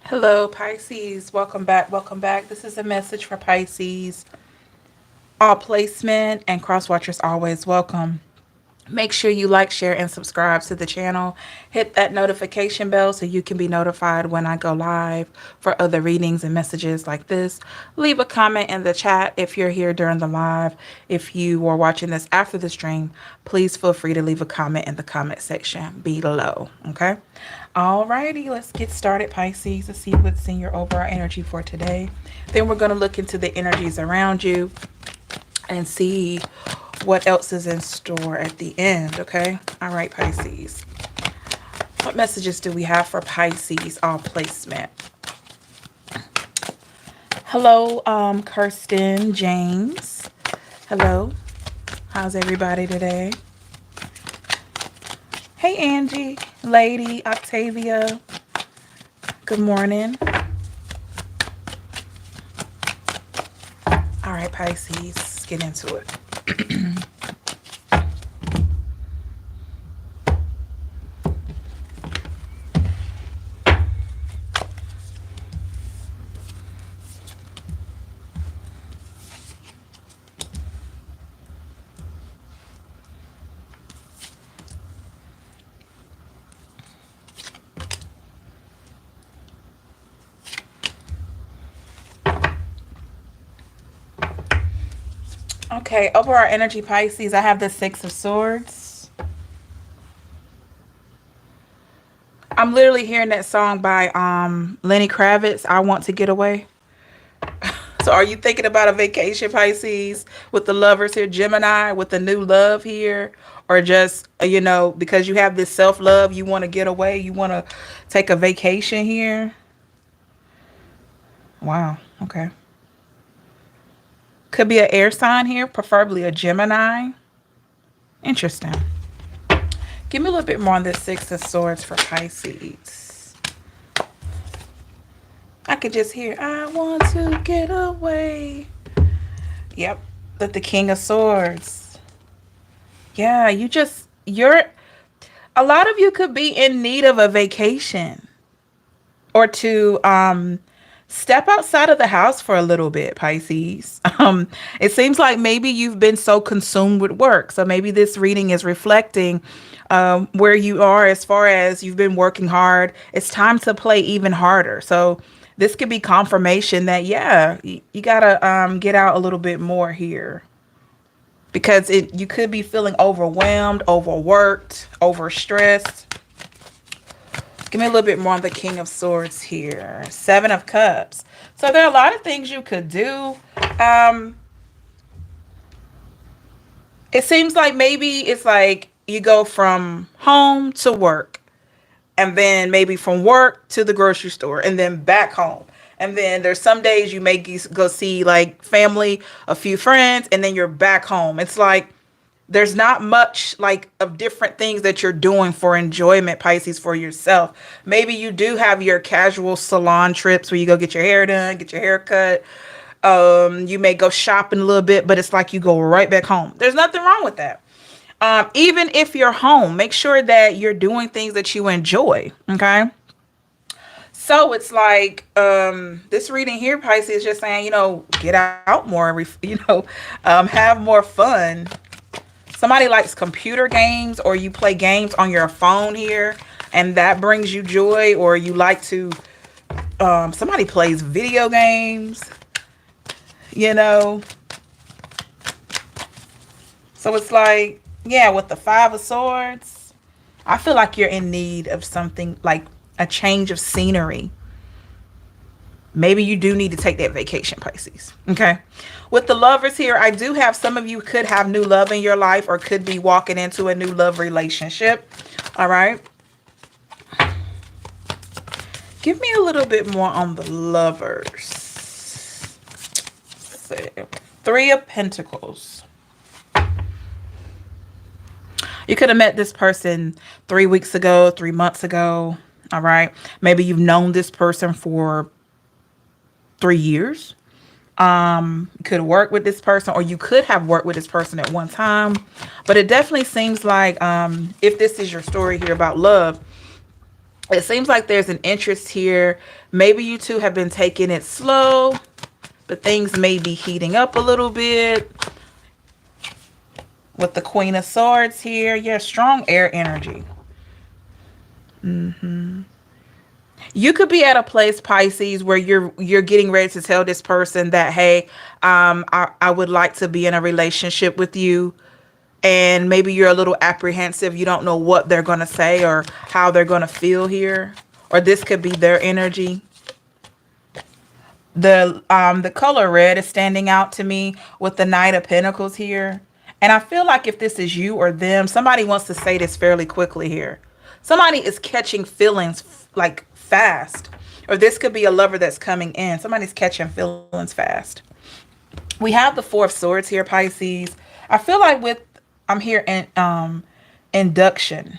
Hello, Pisces. Welcome back. Welcome back. This is a message for Pisces. All placement and cross watchers always welcome. Make sure you like, share, and subscribe to the channel. Hit that notification bell so you can be notified when I go live for other readings and messages like this. Leave a comment in the chat if you're here during the live. If you are watching this after the stream, please feel free to leave a comment in the comment section below. Okay. Alrighty, let's get started, Pisces, to see what's in your overall energy for today. Then we're going to look into the energies around you and see what else is in store at the end, okay? All right, Pisces. What messages do we have for Pisces all placement? Hello, Kirsten James. Hello. How's everybody today? Hey, Angie, Lady, Octavia. Good morning. All right, Pisces, let's get into it. Okay, over our energy, Pisces, I have the Six of Swords. I'm literally hearing that song by Lenny Kravitz, I Want to Get Away. So are you thinking about a vacation, Pisces, with the lovers here, Gemini, with the new love here? Or just, because you have this self-love, you want to get away, you want to take a vacation here? Wow, okay. Could be an air sign here, preferably a Gemini. Interesting. Give me a little bit more on this Six of Swords for Pisces. I could just hear, I want to get away. Yep, with the King of Swords. Yeah, a lot of you could be in need of a vacation or to step outside of the house for a little bit, Pisces. It seems like maybe you've been so consumed with work. So maybe this reading is reflecting where you are as far as you've been working hard. It's time to play even harder. So this could be confirmation that, yeah, you got to get out a little bit more here. Because you could be feeling overwhelmed, overworked, overstressed. Give me a little bit more on the King of Swords here. Seven of Cups. So there are a lot of things you could do. It seems like maybe it's like you go from home to work. And then maybe from work to the grocery store. And then back home. And then there's some days you may go see like family, a few friends. And then you're back home. It's like there's not much like of different things that you're doing for enjoyment, Pisces, for yourself. Maybe you do have your casual salon trips where you go get your hair done, get your hair cut. You may go shopping a little bit, but it's like you go right back home. There's nothing wrong with that. Even if you're home, make sure that you're doing things that you enjoy. Okay. So it's like this reading here, Pisces, is just saying, get out more, have more fun. Somebody likes computer games, or you play games on your phone here and that brings you joy, or you like to somebody plays video games, so it's like, yeah, with the Five of Swords, I feel like you're in need of something like a change of scenery. Maybe you do need to take that vacation, Pisces. Okay. With the lovers here, I do have some of you could have new love in your life or could be walking into a new love relationship. All right. Give me a little bit more on the lovers. Let's see. Three of Pentacles. You could have met this person 3 weeks ago, 3 months ago. All right. Maybe you've known this person for 3 years. You could work with this person, or you could have worked with this person at one time. But it definitely seems like if this is your story here about love, It seems like there's an interest here. Maybe you two have been taking it slow, but things may be heating up a little bit. With the Queen of Swords here. Yeah, strong air energy. You could be at a place, Pisces, where you're getting ready to tell this person that, hey, I would like to be in a relationship with you. And maybe you're a little apprehensive. You don't know what they're going to say or how they're going to feel here. Or this could be their energy. The color red is standing out to me with the Knight of Pentacles here. And I feel like if this is you or them, somebody wants to say this fairly quickly here. Somebody is catching feelings like fast. Or this could be a lover that's coming in. Somebody's catching feelings fast. We have the Four of Swords here, Pisces. I feel like I'm here in induction.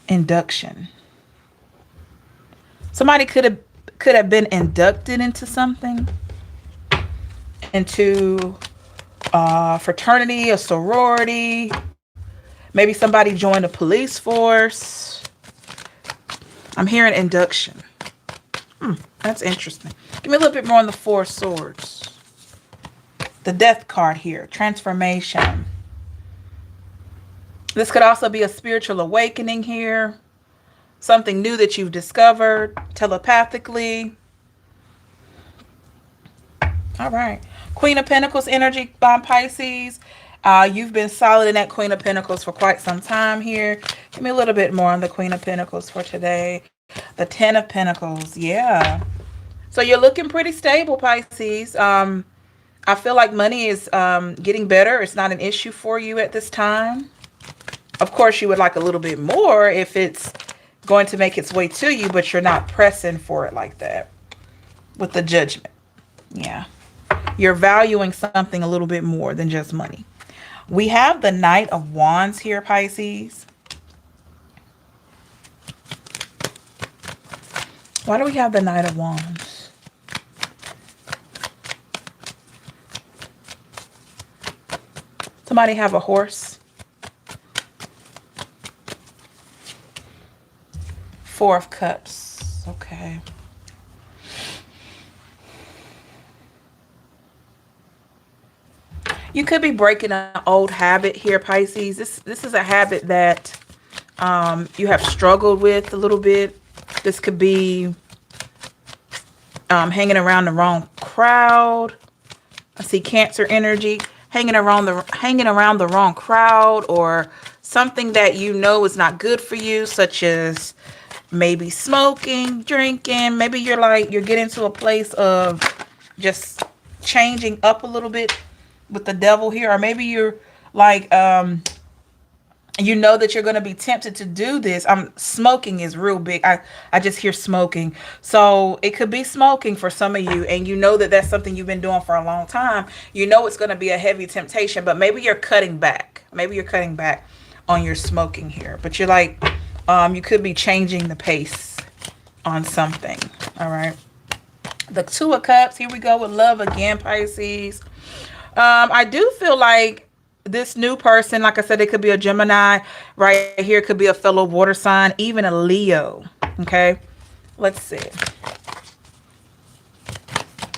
Induction. Somebody could have been inducted into something. Into fraternity, a sorority. Maybe somebody joined a police force. I'm hearing induction. That's interesting. Give me a little bit more on the Four of Swords. The Death card here. Transformation. This could also be a spiritual awakening here. Something new that you've discovered telepathically. All right. Queen of Pentacles energy by Pisces. You've been solid in that Queen of Pentacles for quite some time here. Give me a little bit more on the Queen of Pentacles for today. The Ten of Pentacles. Yeah. So you're looking pretty stable, Pisces. I feel like money is getting better. It's not an issue for you at this time. Of course, you would like a little bit more if it's going to make its way to you, but you're not pressing for it like that with the Judgment. Yeah. You're valuing something a little bit more than just money. We have the Knight of Wands here, Pisces. Why do we have the Knight of Wands? Somebody have a horse? Four of Cups. Okay. You could be breaking an old habit here, Pisces. This is a habit that you have struggled with a little bit. This could be hanging around the wrong crowd. I see Cancer energy. Hanging around the wrong crowd, or something that you know is not good for you, such as maybe smoking, drinking. Maybe you're getting to a place of just changing up a little bit with the Devil here, or maybe you're like you know that you're going to be tempted to do this. Smoking is real big. I just hear smoking. So it could be smoking for some of you, and you know that that's something you've been doing for a long time. You know it's going to be a heavy temptation, but maybe you're cutting back. Maybe you're cutting back on your smoking here, but you're like you could be changing the pace on something. All right. The Two of Cups. Here we go with love again, Pisces. I do feel like this new person, like I said, it could be a Gemini right here. It could be a fellow water sign, even a Leo. Okay. Let's see.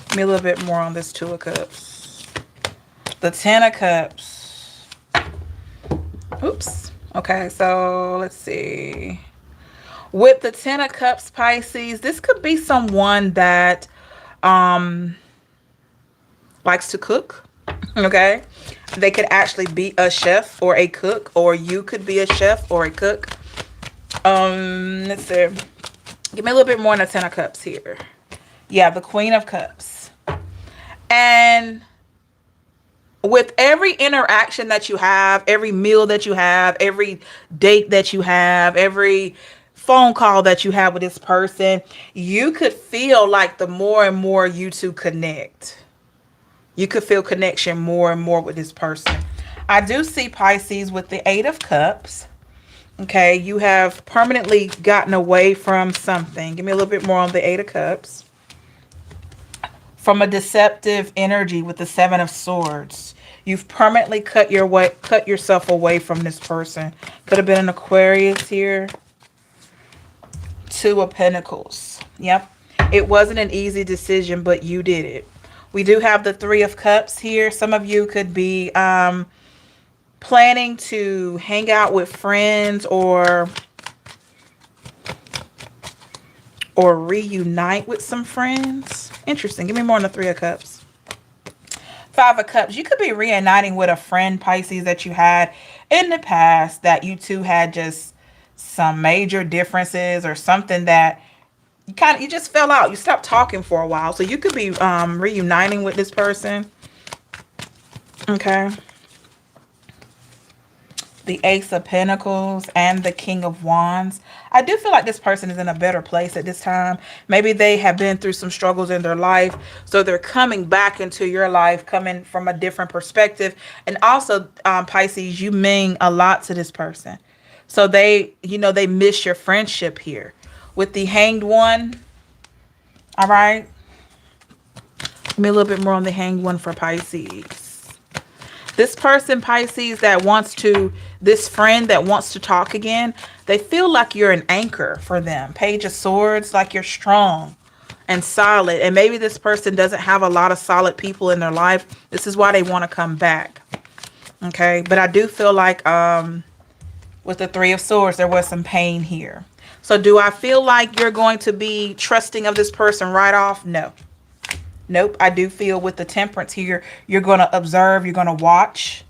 Give me a little bit more on this Two of Cups. The Ten of Cups. Oops. Okay. So let's see. With the Ten of Cups, Pisces, this could be someone that likes to cook. Okay. They could actually be a chef or a cook, or you could be a chef or a cook. Let's see. Give me a little bit more on the Ten of Cups here. Yeah, the Queen of Cups. And with every interaction that you have, every meal that you have, every date that you have, every phone call that you have with this person, you could feel like the more and more you two connect, you could feel connection more and more with this person. I do see, Pisces, with the Eight of Cups. Okay, you have permanently gotten away from something. Give me a little bit more on the Eight of Cups. From a deceptive energy with the Seven of Swords. You've permanently cut yourself away from this person. Could have been an Aquarius here. Two of Pentacles. Yep. It wasn't an easy decision, but you did it. We do have the Three of Cups here. Some of you could be planning to hang out with friends or reunite with some friends. Interesting. Give me more on the Three of Cups. Five of Cups. You could be reuniting with a friend, Pisces, that you had in the past, that you two had just some major differences or something that you just fell out. You stopped talking for a while. So you could be reuniting with this person. Okay. The Ace of Pentacles and the King of Wands. I do feel like this person is in a better place at this time. Maybe they have been through some struggles in their life, so they're coming back into your life, coming from a different perspective. And also, Pisces, you mean a lot to this person. So they, they miss your friendship here. With the Hanged One, all right? Give me a little bit more on the Hanged One for Pisces. This person, Pisces, this friend that wants to talk again, they feel like you're an anchor for them. Page of Swords, like you're strong and solid. And maybe this person doesn't have a lot of solid people in their life. This is why they want to come back. Okay, but I do feel like with the Three of Swords, there was some pain here. So do I feel like you're going to be trusting of this person right off? No. Nope. I do feel with the Temperance here, you're going to observe, you're going to watch.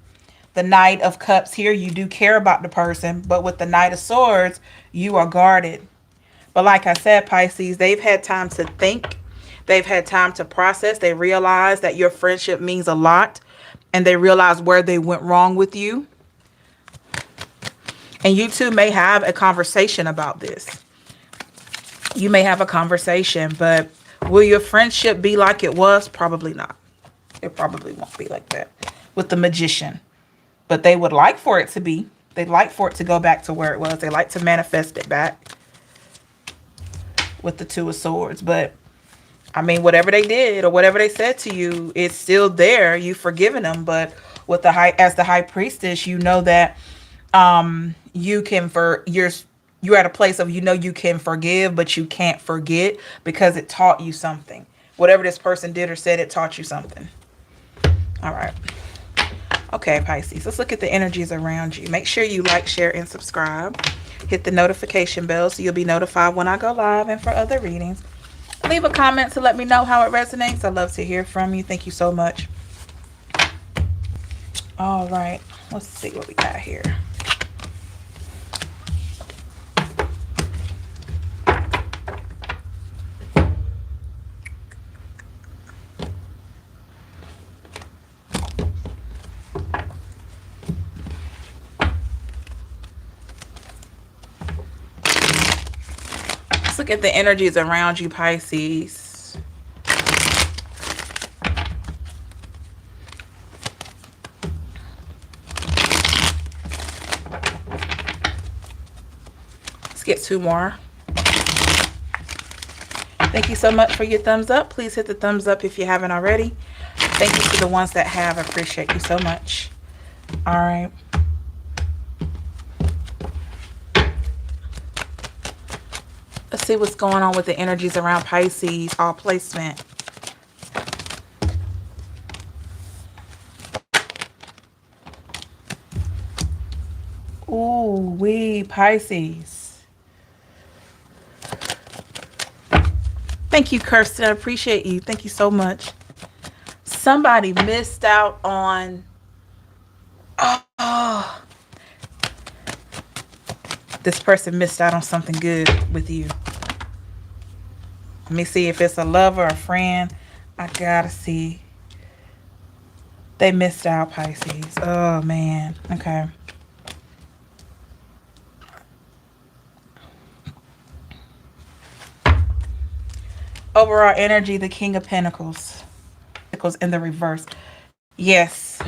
The Knight of Cups here, you do care about the person, but with the Knight of Swords, you are guarded. But like I said, Pisces, they've had time to think. They've had time to process. They realize that your friendship means a lot, and they realize where they went wrong with you. And you two may have a conversation about this. You may have a conversation, but will your friendship be like it was? Probably not. It probably won't be like that with the Magician. But they would like for it to be. They'd like for it to go back to where it was. They like to manifest it back with the Two of Swords. But, I mean, whatever they did or whatever they said to you, it's still there. You've forgiven them. But with as the High Priestess, you know that you're at a place of, you can forgive, but you can't forget because it taught you something. Whatever this person did or said, it taught you something. All right. Okay, Pisces, let's look at the energies around you. Make sure you like, share, and subscribe. Hit the notification bell so you'll be notified when I go live and for other readings. Leave a comment to let me know how it resonates. I'd love to hear from you. Thank you so much. All right, let's see what we got here. Look at the energies around you, Pisces. Let's get two more. Thank you so much for your thumbs up. Please hit the thumbs up if you haven't already. Thank you to the ones that have. I appreciate you so much. All right. Let's see what's going on with the energies around Pisces. All placement. Ooh, Pisces. Thank you, Kirsten. I appreciate you. Thank you so much. Somebody missed out on... Oh. This person missed out on something good with you. Let me see if it's a lover or a friend. I gotta see. They missed out, Pisces. Oh, man. Okay. Overall energy, the King of Pentacles. Pentacles in the reverse. Yes.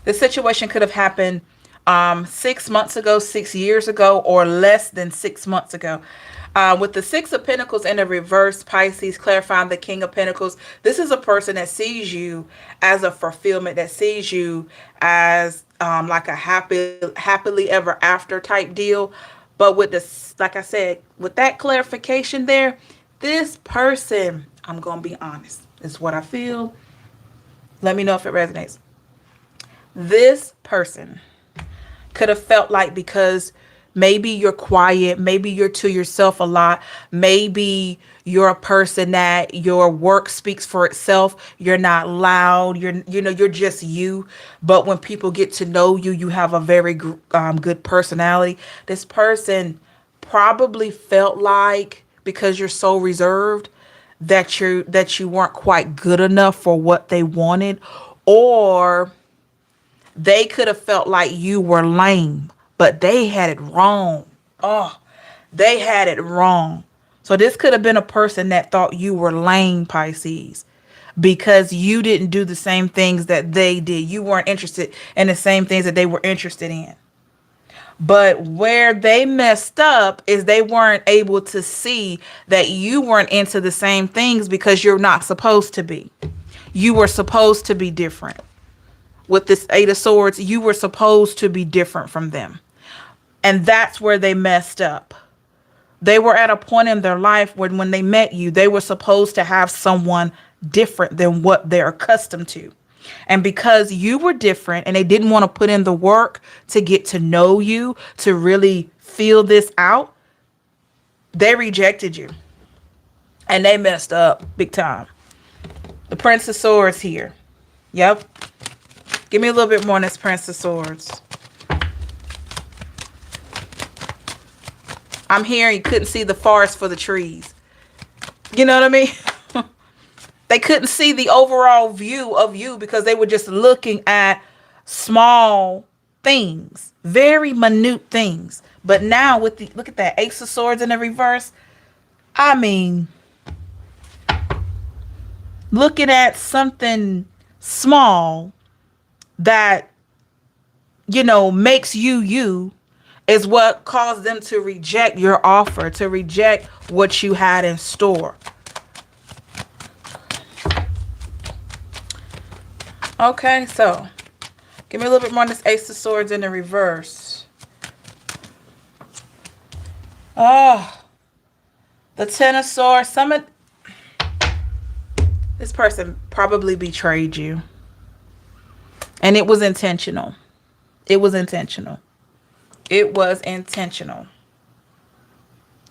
This situation could have happened 6 months ago, 6 years ago, or less than 6 months ago. With the Six of Pentacles in the reverse, Pisces, clarifying the King of Pentacles, this is a person that sees you as a fulfillment, that sees you as like a happily ever after type deal. But with this, like I said, with that clarification there, this person, I'm going to be honest, it's what I feel. Let me know if it resonates. This person could have felt like, because maybe you're quiet, maybe you're to yourself a lot, maybe you're a person that your work speaks for itself, you're not loud, you're just you, but when people get to know you, you have a very good personality. This person probably felt like, because you're so reserved, that you weren't quite good enough for what they wanted, or they could have felt like you were lame, but they had it wrong. Oh, they had it wrong. So this could have been a person that thought you were lame, Pisces, because you didn't do the same things that they did. You weren't interested in the same things that they were interested in. But where they messed up is they weren't able to see that you weren't into the same things, because you're not supposed to be. You were supposed to be different. With this Eight of Swords, you were supposed to be different from them. And that's where they messed up. They were at a point in their life when they met you, they were supposed to have someone different than what they're accustomed to. And because you were different and they didn't want to put in the work to get to know you, to really feel this out, they rejected you. And they messed up big time. The Prince of Swords here. Yep. Give me a little bit more on this Prince of Swords. I'm hearing you couldn't see the forest for the trees. You know what I mean? They couldn't see the overall view of you because they were just looking at small things, very minute things. But now with the, look at that Ace of Swords in the reverse. I mean, looking at something small that, makes you is what caused them to reject your offer, to reject what you had in store. Okay, so give me a little bit more on this Ace of Swords in the reverse. Oh, the Ten of Swords. This person probably betrayed you. And it was intentional. It was intentional. It was intentional.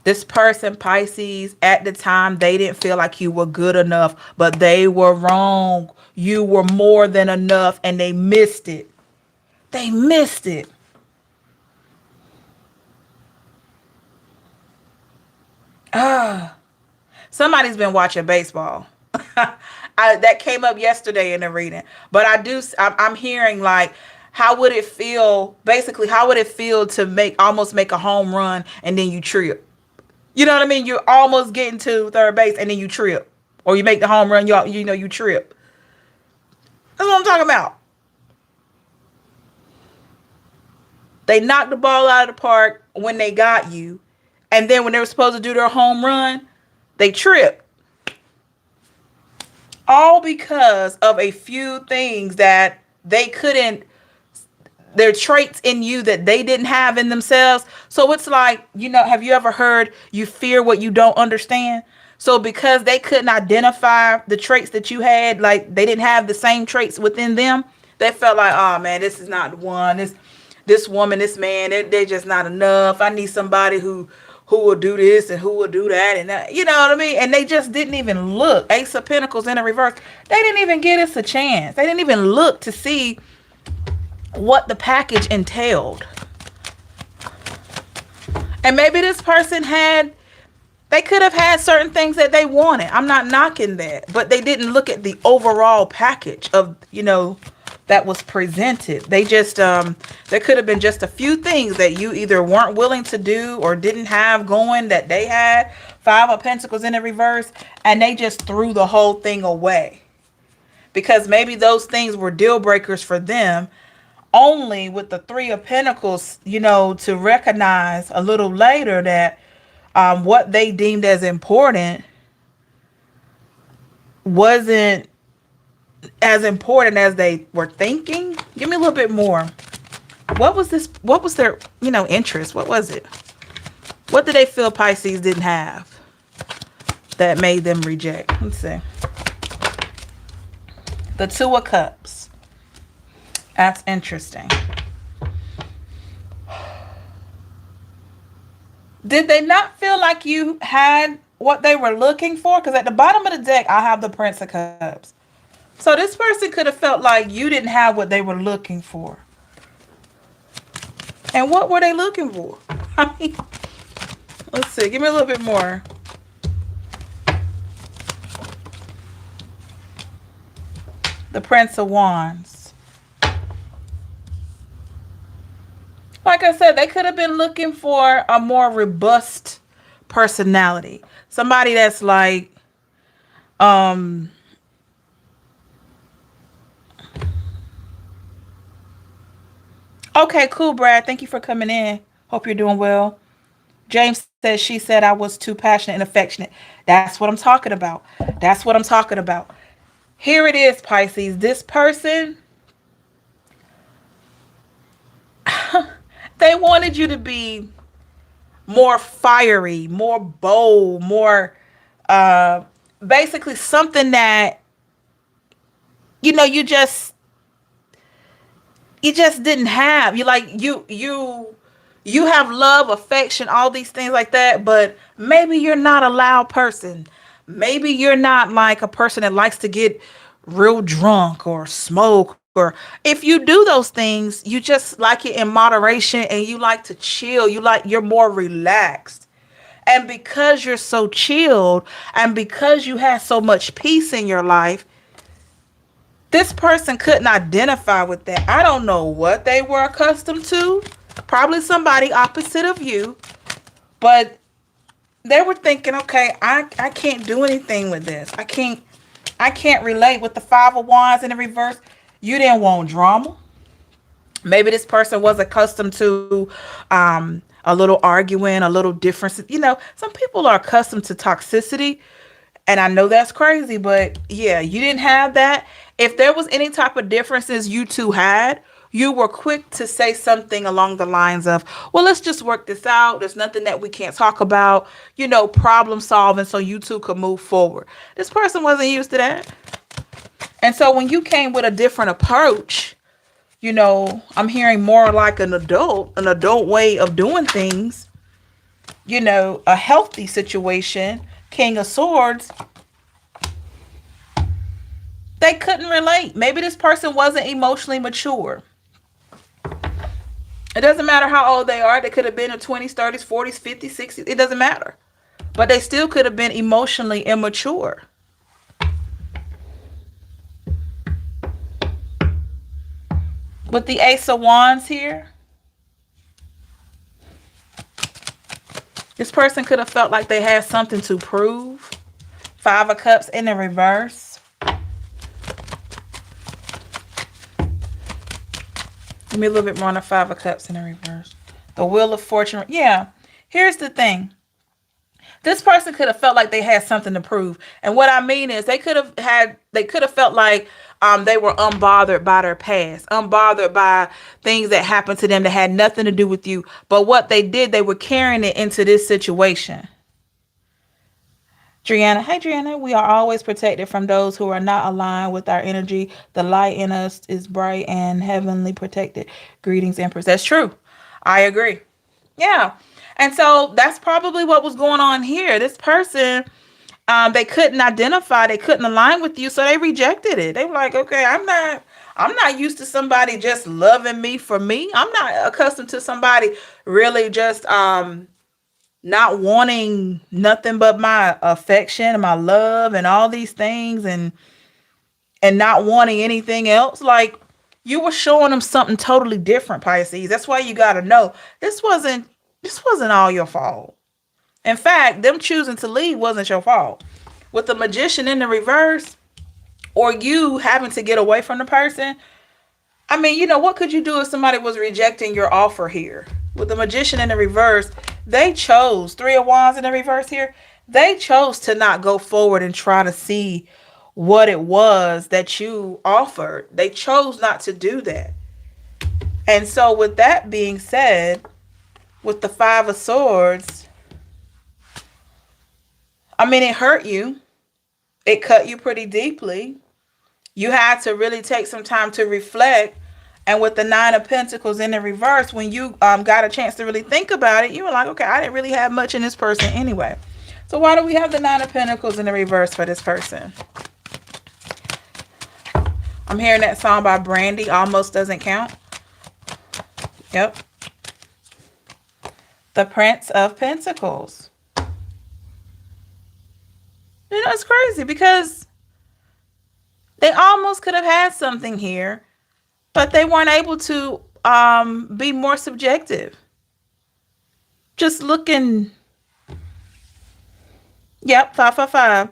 This person, Pisces, at the time, they didn't feel like you were good enough, but they were wrong. You were more than enough, and they missed it. They missed it. Somebody's been watching baseball. That came up yesterday in the reading. But I'm hearing like, how would it feel? Basically, how would it feel to almost make a home run and then you trip? You know what I mean? You're almost getting to third base and then you trip. Or you make the home run, you trip. That's what I'm talking about. They knocked the ball out of the park when they got you. And then when they were supposed to do their home run, they tripped. All because of a few things that they couldn't, their traits in you that they didn't have in themselves. So it's like, have you ever heard you fear what you don't understand? So because they couldn't identify the traits that you had, like they didn't have the same traits within them, they felt like, oh man, this is not the one. This woman, this man, they're just not enough. I need somebody who will do this and who will do that and that. You know what I mean? And they just didn't even look. Ace of Pentacles in the reverse. They didn't even give us a chance. They didn't even look to see what the package entailed. And maybe this person they could have had certain things that they wanted. I'm not knocking that. But they didn't look at the overall package of, that was presented. They just, there could have been just a few things that you either weren't willing to do or didn't have going that they had. Five of Pentacles in the reverse. And they just threw the whole thing away. Because maybe those things were deal breakers for them. Only with the Three of Pentacles, to recognize a little later that what they deemed as important wasn't as important as they were thinking. Give me a little bit more. What was this? What was their, interest? What was it? What did they feel Pisces didn't have that made them reject? Let's see. The Two of Cups. That's interesting. Did they not feel like you had what they were looking for? Because at the bottom of the deck, I have the Prince of Cups. So this person could have felt like you didn't have what they were looking for. And what were they looking for? I mean, let's see. Give me a little bit more. The Prince of Wands. Like I said, they could have been looking for a more robust personality. Somebody that's like, okay, cool, Brad. Thank you for coming in. Hope you're doing well. James says she said I was too passionate and affectionate. That's what I'm talking about. That's what I'm talking about. Here it is, Pisces. This person, they wanted you to be more fiery, more bold, more basically something that you just didn't have. You have love, affection, all these things like that, but maybe you're not a loud person. Maybe you're not like a person that likes to get real drunk or smoke, or if you do those things, you just like it in moderation and you like to chill. You're more relaxed. And because you're so chilled and because you have so much peace in your life, this person couldn't identify with that. I don't know what they were accustomed to. Probably somebody opposite of you. But they were thinking, okay, I can't do anything with this. I can't relate with the Five of Wands in the reverse. You didn't want drama. Maybe this person was accustomed to a little arguing, a little difference. Some people are accustomed to toxicity. And I know that's crazy, but yeah, you didn't have that. If there was any type of differences you two had, you were quick to say something along the lines of, well, let's just work this out. There's nothing that we can't talk about, problem solving so you two could move forward. This person wasn't used to that. And so when you came with a different approach, I'm hearing more like an adult way of doing things, a healthy situation, King of Swords, they couldn't relate. Maybe this person wasn't emotionally mature. It doesn't matter how old they are. They could have been in 20s, 30s, 40s, 50s, 60s. It doesn't matter. But they still could have been emotionally immature. With the Ace of Wands here, this person could have felt like they had something to prove. Five of Cups in the reverse. Give me a little bit more on the Five of Cups in the reverse. The Wheel of Fortune. Yeah, here's the thing. This person could have felt like they had something to prove. And what I mean is they could have felt like they were unbothered by their past, unbothered by things that happened to them that had nothing to do with you. But what they did, they were carrying it into this situation. Driana, hey Driana, we are always protected from those who are not aligned with our energy. The light in us is bright and heavenly protected. Greetings, Empress. That's true. I agree. Yeah. And so that's probably what was going on here. This person, they couldn't identify, they couldn't align with you, so they rejected it. They were like, okay, I'm not used to somebody just loving me for me. I'm not accustomed to somebody really just not wanting nothing but my affection and my love and all these things and not wanting anything else. Like, you were showing them something totally different, Pisces. That's why you got to know this wasn't all your fault. In fact, them choosing to leave wasn't your fault. With the Magician in the reverse, or you having to get away from the person, I mean, what could you do if somebody was rejecting your offer here? With the Magician in the reverse, they chose, Three of Wands in the reverse here, they chose to not go forward and try to see what it was that you offered. They chose not to do that. And so with that being said, with the Five of Swords, I mean, it hurt you. It cut you pretty deeply. You had to really take some time to reflect. And with the Nine of Pentacles in the reverse, when you got a chance to really think about it, you were like, okay, I didn't really have much in this person anyway. So why do we have the Nine of Pentacles in the reverse for this person? I'm hearing that song by Brandy, Almost Doesn't Count. Yep. The Prince of Pentacles. You know, it's crazy because they almost could have had something here, but they weren't able to be more subjective. Just looking. Yep, 555.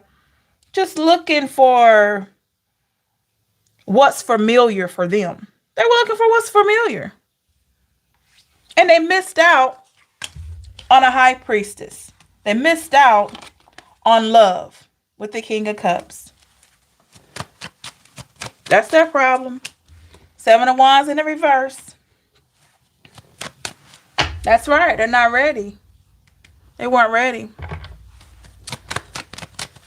Just looking for what's familiar for them. They were looking for what's familiar. And they missed out on a high priestess. They missed out on love with the King of Cups. That's their problem. Seven of Wands in the reverse. That's right. They're not ready. They weren't ready.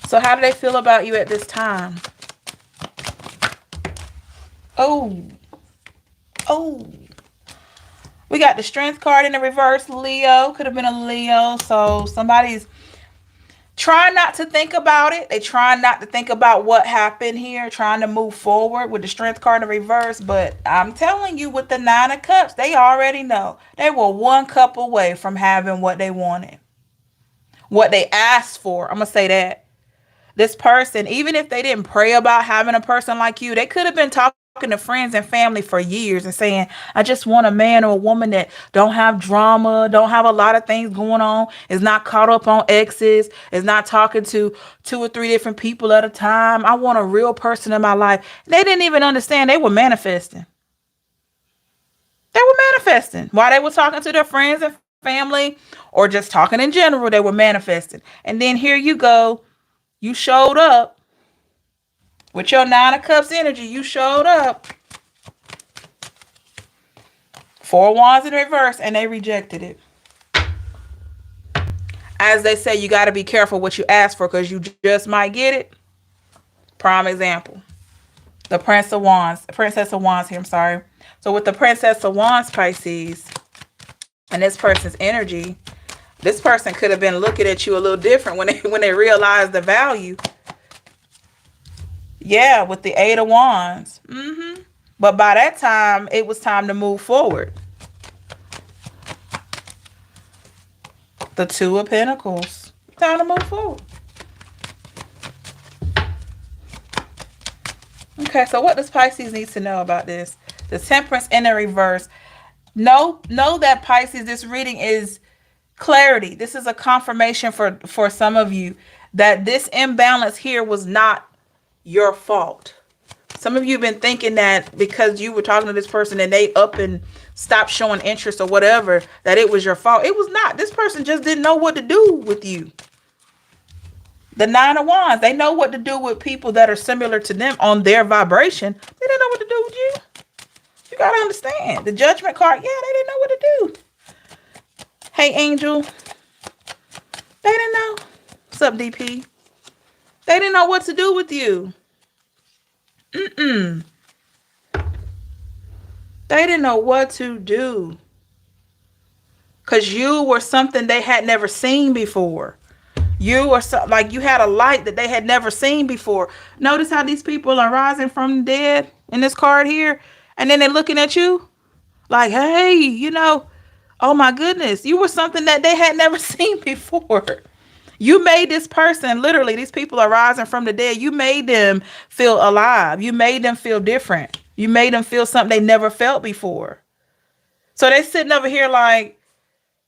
So how do they feel about you at this time? Oh. We got the Strength card in the reverse. Leo. Could have been a Leo. So somebody's trying not to think about it. They trying not to think about what happened here. Trying to move forward with the Strength card in the reverse. But I'm telling you, with the Nine of Cups, they already know. They were one cup away from having what they wanted. What they asked for. I'm going to say that. This person, even if they didn't pray about having a person like you, they could have been talking to friends and family for years and saying, I just want a man or a woman that don't have drama, don't have a lot of things going on, is not caught up on exes, is not talking to 2 or 3 different people at a time. I want a real person in my life. They didn't even understand. They were manifesting. While they were talking to their friends and family or just talking in general, they were manifesting. And then here you go. You showed up with your Nine of Cups energy. You showed up. 4 Wands in reverse, and they rejected it. As they say, you got to be careful what you ask for because you just might get it. Prime example. The Princess of Wands here, I'm sorry. So with the Princess of Wands, Pisces, and this person's energy, this person could have been looking at you a little different when they realized the value. Yeah, with the Eight of Wands. But by that time, it was time to move forward. The Two of Pentacles. Time to move forward. Okay, so what does Pisces need to know about this? The Temperance in the reverse. Know that Pisces, this reading is clarity. This is a confirmation for some of you that this imbalance here was not your fault. Some of you have been thinking that because you were talking to this person and they up and stopped showing interest or whatever, that it was your fault. It was not. This person just didn't know what to do with you. The Nine of Wands, they know what to do with people that are similar to them on their vibration. They didn't know what to do with you. You got to understand. The Judgment card, yeah, they didn't know what to do. Hey, Angel. They didn't know. What's up, DP? They didn't know what to do with you. They didn't know what to do. Because you were something they had never seen before. You were like you had a light that they had never seen before. Notice how these people are rising from the dead in this card here. And then they're looking at you like, hey, oh my goodness, you were something that they had never seen before. You made this person, literally, these people are rising from the dead. You made them feel alive. You made them feel different. You made them feel something they never felt before. So they're sitting over here like,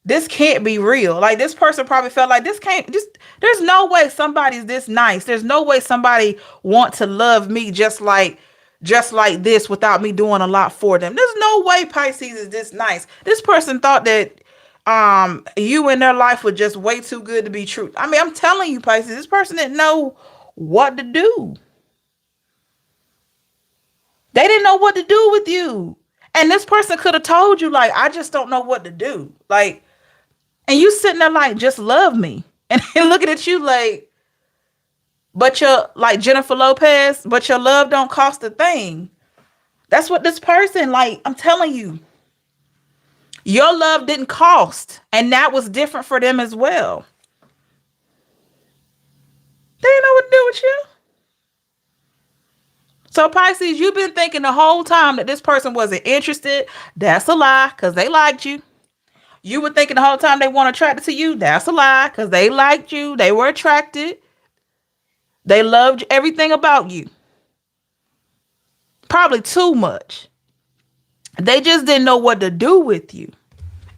this can't be real. Like this person probably felt like there's no way somebody's this nice. There's no way somebody want to love me just like this without me doing a lot for them. There's no way Pisces is this nice. This person thought that you in their life were just way too good to be true. I mean, I'm telling you, Pisces, this person didn't know what to do. They didn't know what to do with you. And this person could have told you, like, I just don't know what to do. Like, and you sitting there like, just love me. And looking at you like, but your, like Jennifer Lopez, but your love don't cost a thing. That's what this person, like, I'm telling you, your love didn't cost. And that was different for them as well. They didn't know what to do with you. So Pisces, you've been thinking the whole time that this person wasn't interested. That's a lie, because they liked you. You were thinking the whole time they weren't attracted to you. That's a lie, because they liked you. They were attracted. They loved everything about you. Probably too much. They just didn't know what to do with you.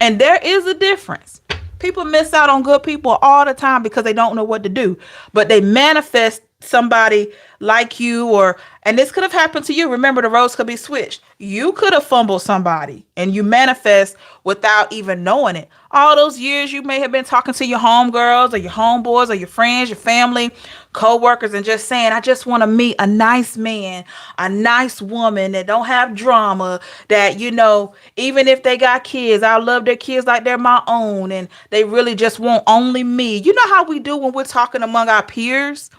And there is a difference. People miss out on good people all the time because they don't know what to do. But they manifest somebody like you, or, and this could have happened to you. Remember, the roles could be switched. You could have fumbled somebody and you manifest without even knowing it. All those years you may have been talking to your homegirls or your homeboys or your friends, your family, co-workers, and just saying, I just want to meet a nice man, a nice woman that don't have drama, that, you know, even if they got kids, I love their kids like they're my own, and they really just want only me. You know how we do when we're talking among our peers?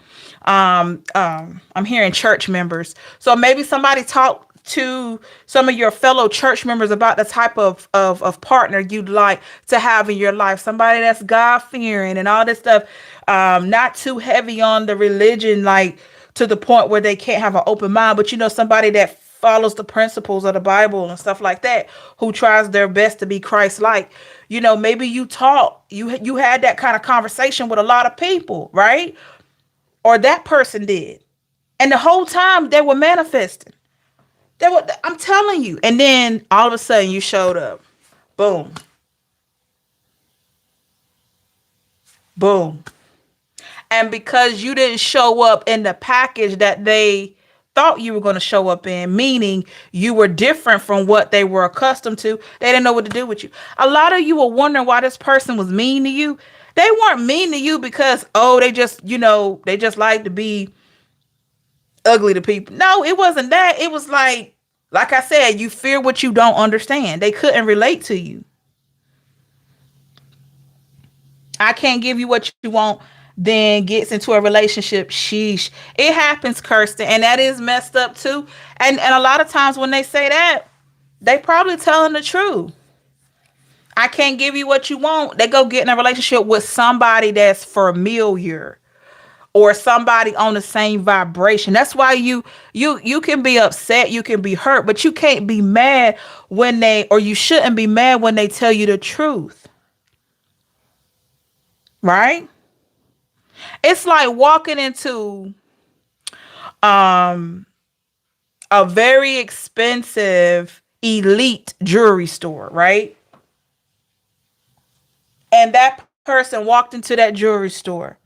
I'm hearing church members. So maybe somebody talked to some of your fellow church members about the type of partner you'd like to have in your life. Somebody that's God fearing and all this stuff. Not too heavy on the religion, like to the point where they can't have an open mind, but you know, somebody that follows the principles of the Bible and stuff like that, who tries their best to be Christ-like. You know, maybe you had that kind of conversation with a lot of people, right? Or that person did. And the whole time they were manifesting. I'm telling you. And then all of a sudden you showed up. Boom. Boom. And because you didn't show up in the package that they thought you were going to show up in, meaning you were different from what they were accustomed to, they didn't know what to do with you. A lot of you were wondering why this person was mean to you. They weren't mean to you because, oh, they just, you know, they just like to be ugly to people. No, it wasn't that. It was like I said, you fear what you don't understand. They couldn't relate to you. I can't give you what you want, then gets into a relationship. Sheesh. It happens, Kirsten, and that is messed up too. And a lot of times when they say that, they probably telling the truth. I can't give you what you want. They go get in a relationship with somebody that's familiar or somebody on the same vibration. That's why you can be upset, you can be hurt, but you can't be mad when or you shouldn't be mad when they tell you the truth. Right? It's like walking into a very expensive elite jewelry store, right? And that person walked into that jewelry store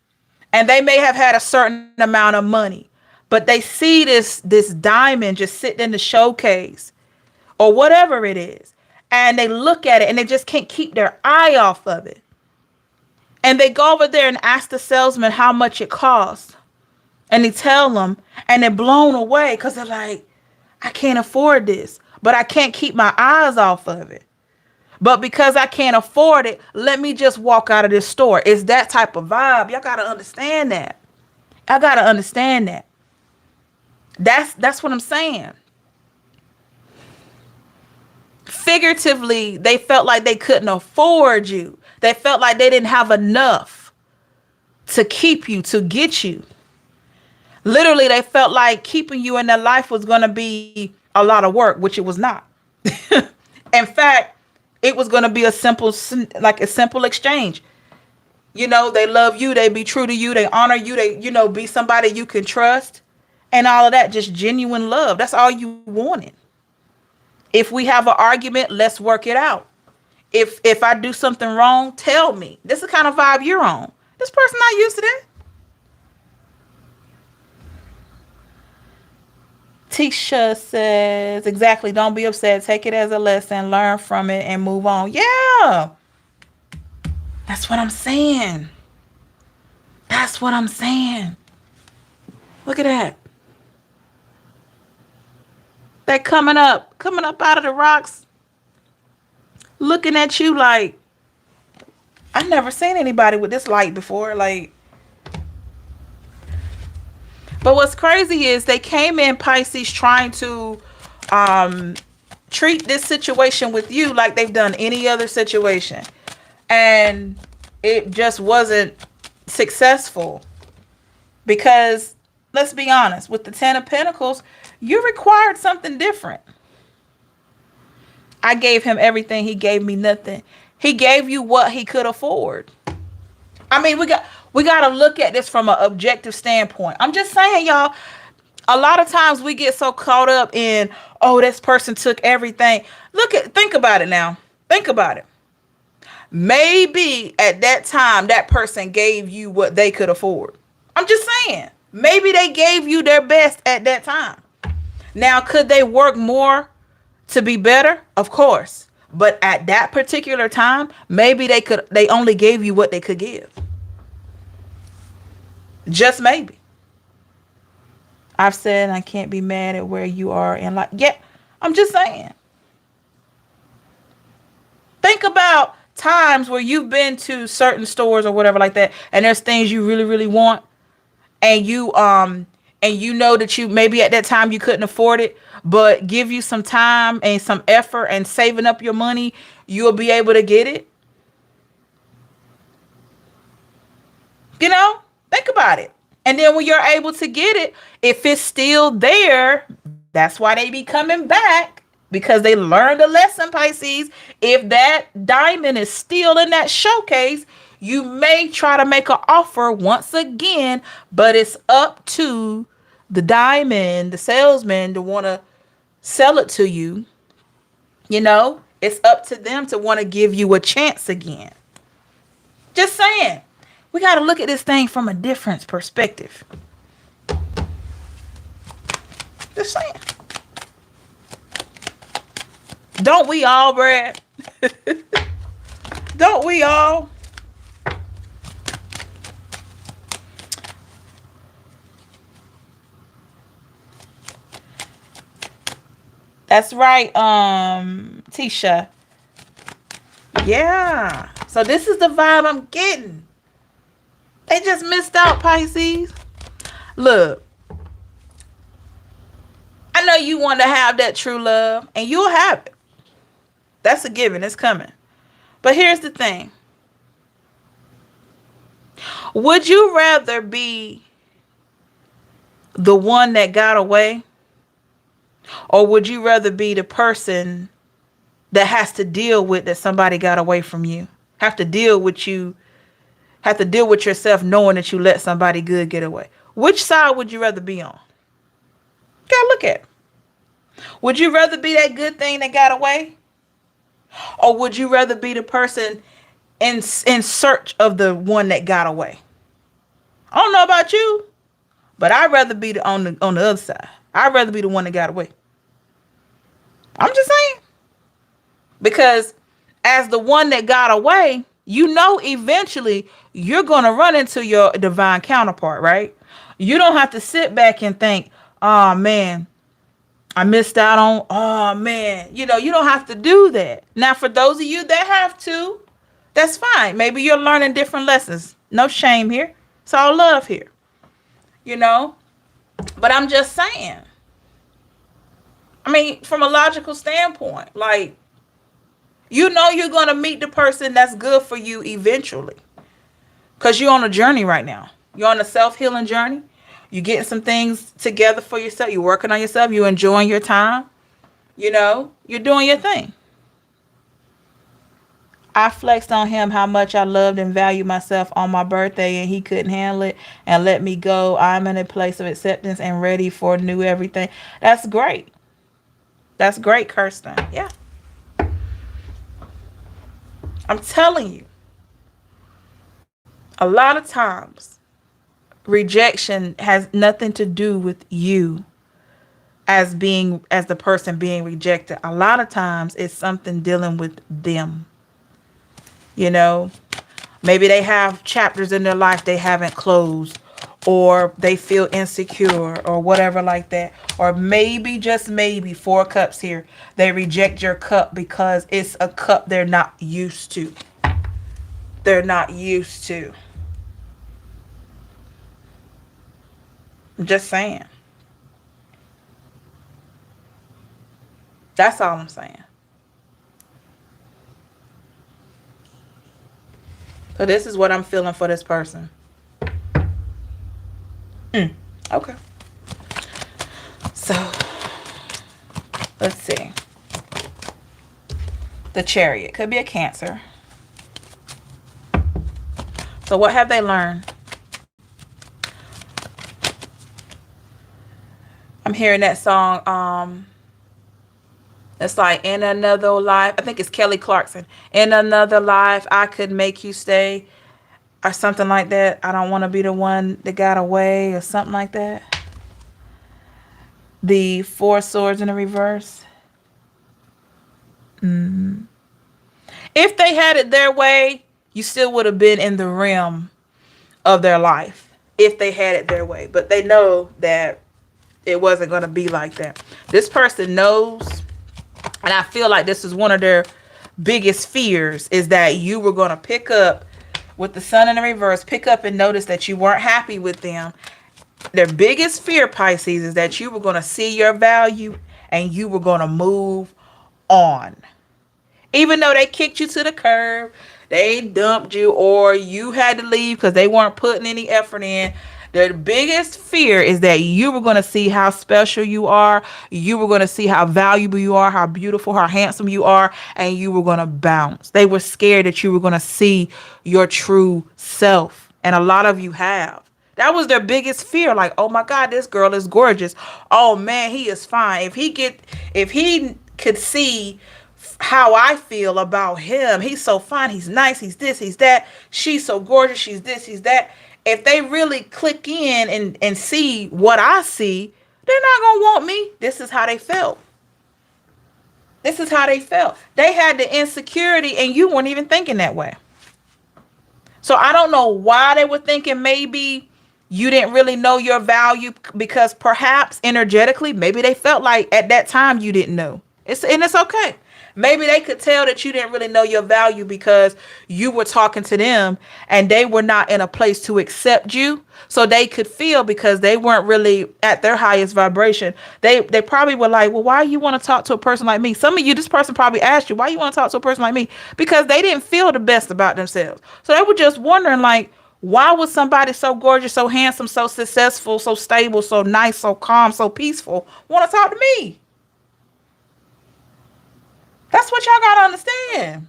and they may have had a certain amount of money, but they see this diamond just sitting in the showcase or whatever it is, and they look at it and they just can't keep their eye off of it. And they go over there and ask the salesman how much it costs. And they tell them, and they're blown away because they're like, I can't afford this, but I can't keep my eyes off of it. But because I can't afford it, let me just walk out of this store. It's that type of vibe. Y'all got to understand that. I got to understand that. That's what I'm saying. Figuratively, they felt like they couldn't afford you. They felt like they didn't have enough to keep you, to get you. Literally, they felt like keeping you in their life was going to be a lot of work, which it was not. In fact, it was going to be a simple exchange. You know, they love you. They be true to you. They honor you. They, you know, be somebody you can trust and all of that. Just genuine love. That's all you wanted. If we have an argument, let's work it out. If I do something wrong, tell me. This is the kind of vibe you're on. This person not used to that. Tisha says, exactly, don't be upset. Take it as a lesson, learn from it, and move on. Yeah. That's what I'm saying. That's what I'm saying. Look at that. They're coming up out of the rocks, looking at you like, I've never seen anybody with this light before. Like, But what's crazy is they came in, Pisces, trying to um treat this situation with you like they've done any other situation. And it just wasn't successful because, let's be honest, with the Ten of Pentacles, you required something different. I gave him everything. He gave me nothing. He gave you what he could afford. I mean, we got to look at this from an objective standpoint. I'm just saying, y'all, a lot of times we get so caught up in, oh, this person took everything. Think about it now. Think about it. Maybe at that time, that person gave you what they could afford. I'm just saying. Maybe they gave you their best at that time. Now, could they work more to be better? Of course. But at that particular time, maybe they only gave you what they could give. Just maybe. I've said I can't be mad at where you are in life. Yeah, I'm just saying. Think about times where you've been to certain stores or whatever like that, and there's things you really, really want, and you know that you maybe at that time you couldn't afford it, but give you some time and some effort and saving up your money, you'll be able to get it. You know, think about it. And then when you're able to get it, if it's still there, that's why they be coming back, because they learned a lesson, Pisces. If that diamond is still in that showcase, you may try to make an offer once again, but it's up to the diamond, the salesman, to want to sell it to you. You know, it's up to them to want to give you a chance again. Just saying. We got to look at this thing from a different perspective. Just saying. Don't we all, Brad? Don't we all? That's right, Tisha. Yeah. So this is the vibe I'm getting. They just missed out, Pisces. Look, I know you want to have that true love, and you'll have it. That's a given. It's coming. But here's the thing. Would you rather be the one that got away, or would you rather be the person that has to deal with that somebody got away from you? Have to deal with yourself knowing that you let somebody good get away. Which side would you rather be on? You gotta look at it. Would you rather be that good thing that got away? Or would you rather be the person in search of the one that got away? I don't know about you, but I'd rather be on the other side. I'd rather be the one that got away. I'm just saying. Because as the one that got away, you know eventually you're going to run into your divine counterpart, right? You don't have to sit back and think, oh, man, I missed out on, oh, man. You know, you don't have to do that. Now, for those of you that have to, that's fine. Maybe you're learning different lessons. No shame here. It's all love here. You know? But I'm just saying. I mean, from a logical standpoint, like, you know you're going to meet the person that's good for you eventually. Because you're on a journey right now. You're on a self-healing journey. You're getting some things together for yourself. You're working on yourself. You're enjoying your time. You know, you're doing your thing. I flexed on him how much I loved and valued myself on my birthday, and he couldn't handle it and let me go. I'm in a place of acceptance and ready for new everything. That's great. That's great, Kirsten. Yeah. I'm telling you, a lot of times rejection has nothing to do with you as the person being rejected. A lot of times it's something dealing with them. You know, maybe they have chapters in their life they haven't closed, or they feel insecure or whatever like that. Or maybe, just maybe, 4 cups here, they reject your cup because it's a cup they're not used to. They're not used to. I'm just saying. That's all I'm saying. So this is what I'm feeling for this person. Okay. So let's see. The Chariot could be a Cancer. So what have they learned? I'm hearing that song. It's like in another life. I think it's Kelly Clarkson. In another life, I could make you stay, or something like that. I don't want to be the one that got away, or something like that. The Four Swords in the reverse. If they had it their way, you still would have been in the realm of their life. If they had it their way, but they know that it wasn't going to be like that. This person knows, and I feel like this is one of their biggest fears, is that you were going to pick up with the Sun in the reverse, pick up and notice that you weren't happy with them. Their biggest fear, Pisces, is that you were going to see your value and you were going to move on. Even though they kicked you to the curb, they dumped you, or you had to leave because they weren't putting any effort in. Their biggest fear is that you were going to see how special you are. You were going to see how valuable you are, how beautiful, how handsome you are, and you were going to bounce. They were scared that you were going to see your true self. And a lot of you have. That was their biggest fear. Like, oh my God, this girl is gorgeous. Oh man, he is fine. If he could see how I feel about him, he's so fine, he's nice, he's this, he's that, she's so gorgeous, she's this, he's that. If they really click in and see what I see, they're not gonna want me. This is how they felt. This is how they felt. They had the insecurity and you weren't even thinking that way. So I don't know why they were thinking maybe you didn't really know your value, because perhaps energetically, maybe they felt like at that time you didn't know. It's okay. Maybe they could tell that you didn't really know your value because you were talking to them and they were not in a place to accept you. So they could feel, because they weren't really at their highest vibration. They probably were like, well, why you want to talk to a person like me? Some of you, this person probably asked you, why you want to talk to a person like me? Because they didn't feel the best about themselves. So they were just wondering, like, why would somebody so gorgeous, so handsome, so successful, so stable, so nice, so calm, so peaceful want to talk to me? That's what y'all got to understand.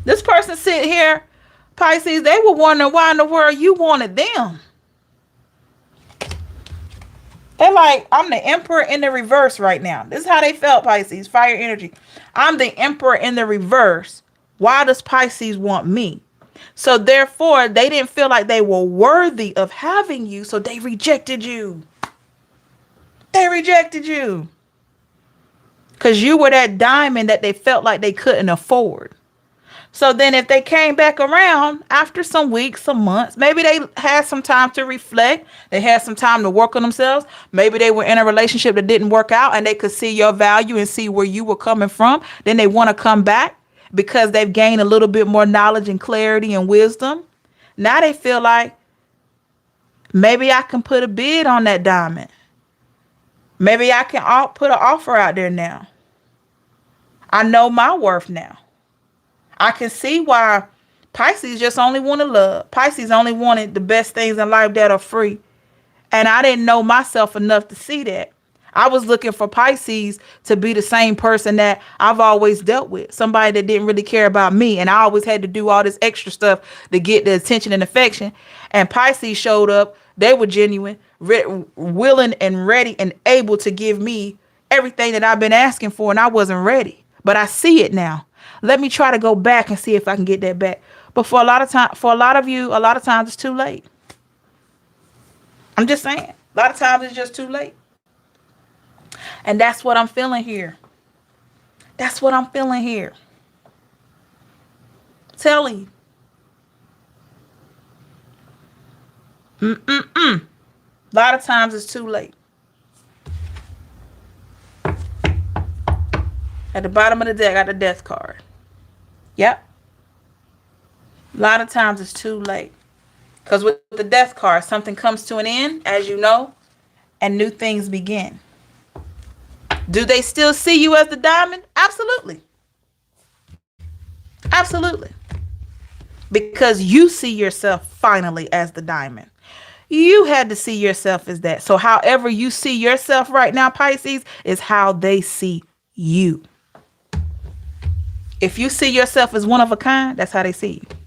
This person sitting here, Pisces, they were wondering why in the world you wanted them. They're like, I'm the emperor in the reverse right now. This is how they felt, Pisces, fire energy. I'm the emperor in the reverse. Why does Pisces want me? So therefore, they didn't feel like they were worthy of having you, so they rejected you. They rejected you. Because you were that diamond that they felt like they couldn't afford. So then if they came back around after some weeks, some months, maybe they had some time to reflect. They had some time to work on themselves. Maybe they were in a relationship that didn't work out and they could see your value and see where you were coming from. Then they want to come back because they've gained a little bit more knowledge and clarity and wisdom. Now they feel like, maybe I can put a bid on that diamond. Maybe I can put an offer out there now. I know my worth now. I can see why Pisces just only wanted love. Pisces only wanted the best things in life that are free. And I didn't know myself enough to see that. I was looking for Pisces to be the same person that I've always dealt with. Somebody that didn't really care about me. And I always had to do all this extra stuff to get the attention and affection. And Pisces showed up. They were genuine, willing and ready and able to give me everything that I've been asking for. And I wasn't ready. But I see it now. Let me try to go back and see if I can get that back. But for a lot of you, a lot of times it's too late. I'm just saying. A lot of times it's just too late. And that's what I'm feeling here. That's what I'm feeling here. Telling you. A lot of times it's too late. At the bottom of the deck, I got the death card. Yep. A lot of times it's too late. Because with the death card, something comes to an end, as you know, and new things begin. Do they still see you as the diamond? Absolutely. Absolutely. Because you see yourself finally as the diamond. You had to see yourself as that. So, however you see yourself right now, Pisces, is how they see you. If you see yourself as one of a kind, that's how they see you.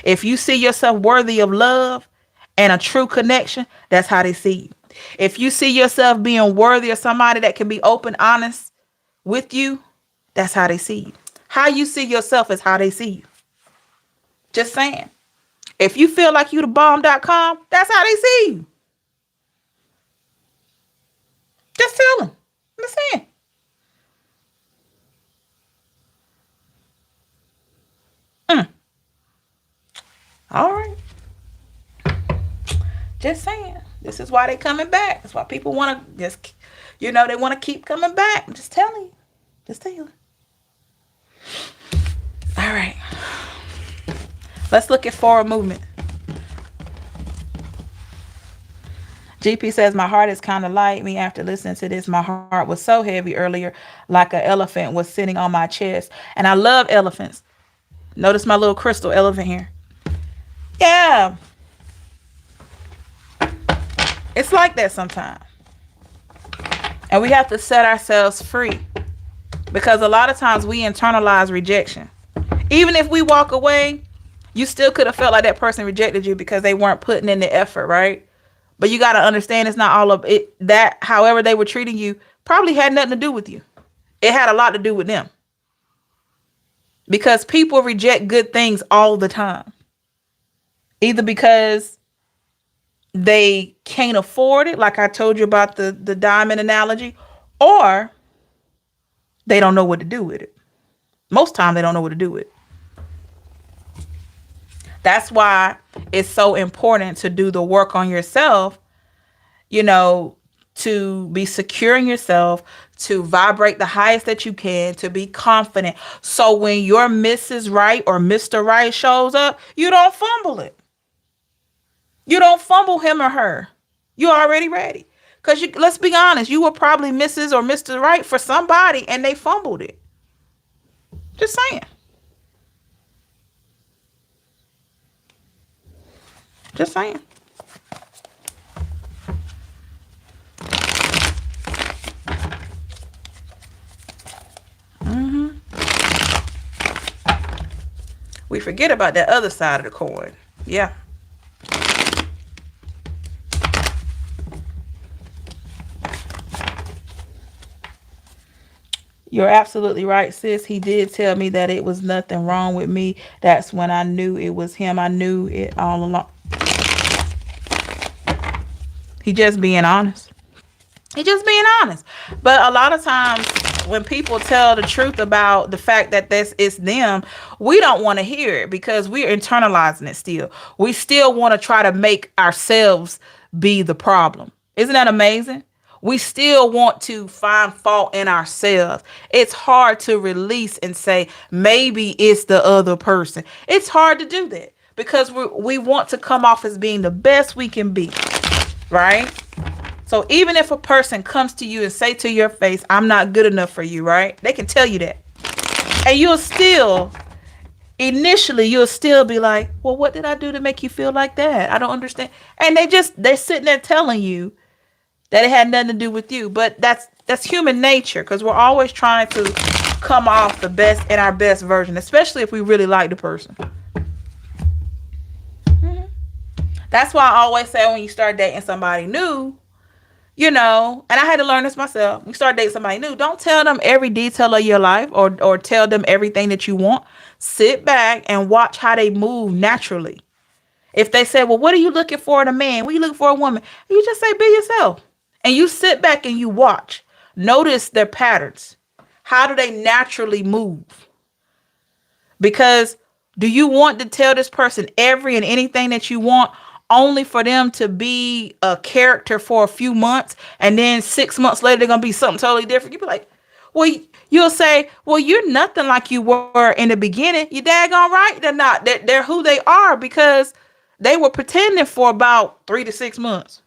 If you see yourself worthy of love and a true connection, that's how they see you. If you see yourself being worthy of somebody that can be open, honest with you, that's how they see you. How you see yourself is how they see you. Just saying. If you feel like you the bomb.com, that's how they see you. Just tell them. Understand? All right. Just saying. This is why they coming back. That's why people want to just, they want to keep coming back. I'm just telling you. Just telling you. All right. Let's look at forward movement. GP says, my heart is kind of light. Me after listening to this, my heart was so heavy earlier, like an elephant was sitting on my chest. And I love elephants. Notice my little crystal elephant here. Yeah. It's like that sometimes. And we have to set ourselves free. Because a lot of times we internalize rejection. Even if we walk away, you still could have felt like that person rejected you because they weren't putting in the effort, right? But you got to understand it's not all of it. That however they were treating you probably had nothing to do with you. It had a lot to do with them. Because people reject good things all the time. Either because they can't afford it, like I told you about the diamond analogy, or they don't know what to do with it. Most time they don't know what to do with it. That's why it's so important to do the work on yourself, to be secure in yourself, to vibrate the highest that you can, to be confident. So when your Mrs. Right or Mr. Right shows up, you don't fumble it. You don't fumble him or her. You're already ready. Because let's be honest, you were probably Mrs. or Mr. Right for somebody and they fumbled it. Just saying. Just saying. We forget about that other side of the coin. Yeah. You're absolutely right, sis. He did tell me that it was nothing wrong with me. That's when I knew it was him. I knew it all along. He just being honest. He just being honest. But a lot of times when people tell the truth about the fact that this is them, we don't want to hear it because we're internalizing it still. We still want to try to make ourselves be the problem. Isn't that amazing? We still want to find fault in ourselves. It's hard to release and say, maybe it's the other person. It's hard to do that because we want to come off as being the best we can be, right? So even if a person comes to you and say to your face, I'm not good enough for you, right? They can tell you that. And you'll still be like, well, what did I do to make you feel like that? I don't understand. And they're sitting there telling you that it had nothing to do with you. But that's human nature because we're always trying to come off the best in our best version, especially if we really like the person. That's why I always say when you start dating somebody new, and I had to learn this myself. When you start dating somebody new, don't tell them every detail of your life or tell them everything that you want. Sit back and watch how they move naturally. If they say, well, what are you looking for in a man? What are you looking for in a woman? You just say, be yourself. And you sit back and you watch. Notice their patterns. How do they naturally move? Because do you want to tell this person every and anything that you want only for them to be a character for a few months and then 6 months later they're going to be something totally different? You'd be like, Well, you'll say, well, you're nothing like you were in the beginning. You daggone right. They're not. They're who they are because they were pretending for about 3 to 6 months.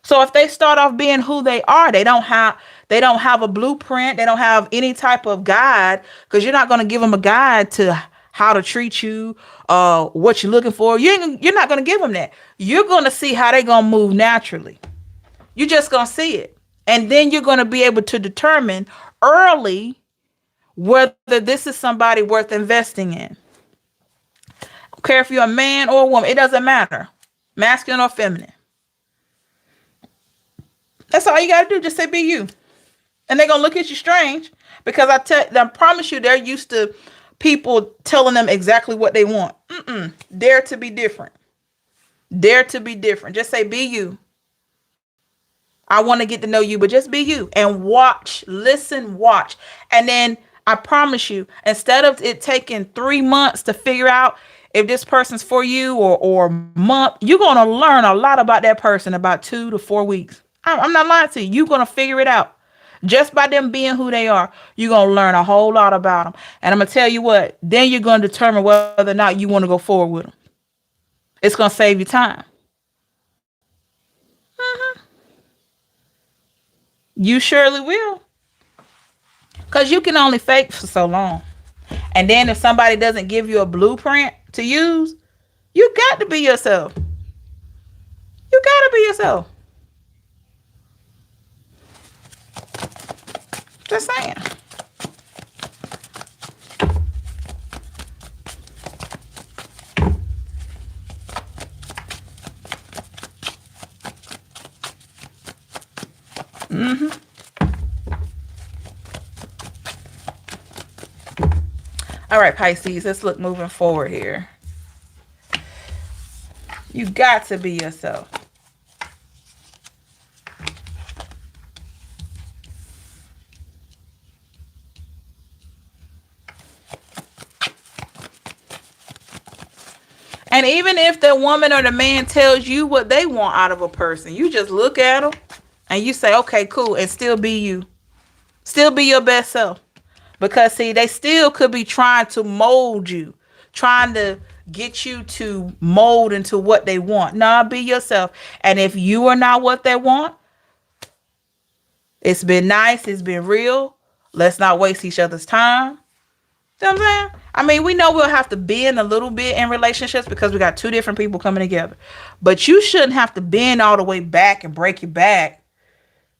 So if they start off being who they are, they don't have a blueprint. They don't have any type of guide because you're not going to give them a guide to how to treat you, what you're looking for. You're not going to give them that. You're going to see how they're going to move naturally. You're just going to see it. And then you're going to be able to determine early whether this is somebody worth investing in. I don't care if you're a man or a woman. It doesn't matter. Masculine or feminine. That's all you got to do. Just say be you. And they're going to look at you strange because I promise you they're used to people telling them exactly what they want. Dare to be different. Dare to be different. Just say be you. I want to get to know you, but just be you and watch, listen, watch. And then I promise you, instead of it taking 3 months to figure out if this person's for you or month, you're going to learn a lot about that person about 2 to 4 weeks. I'm not lying to you. You're going to figure it out. Just by them being who they are, you're going to learn a whole lot about them. And I'm going to tell you what, then you're going to determine whether or not you want to go forward with them. It's going to save you time. You surely will. Because you can only fake for so long. And then if somebody doesn't give you a blueprint to use, you got to be yourself. You got to be yourself. Just saying. All right, Pisces, let's look moving forward here. You got to be yourself. And even if the woman or the man tells you what they want out of a person, you just look at them and you say, okay, cool, and still be you. Still be your best self. Because, see, they still could be trying to mold you, trying to get you to mold into what they want. Nah, be yourself. And if you are not what they want, it's been nice. It's been real. Let's not waste each other's time. You know what I'm saying? I mean, we know we'll have to bend a little bit in relationships because we got two different people coming together. But you shouldn't have to bend all the way back and break your back,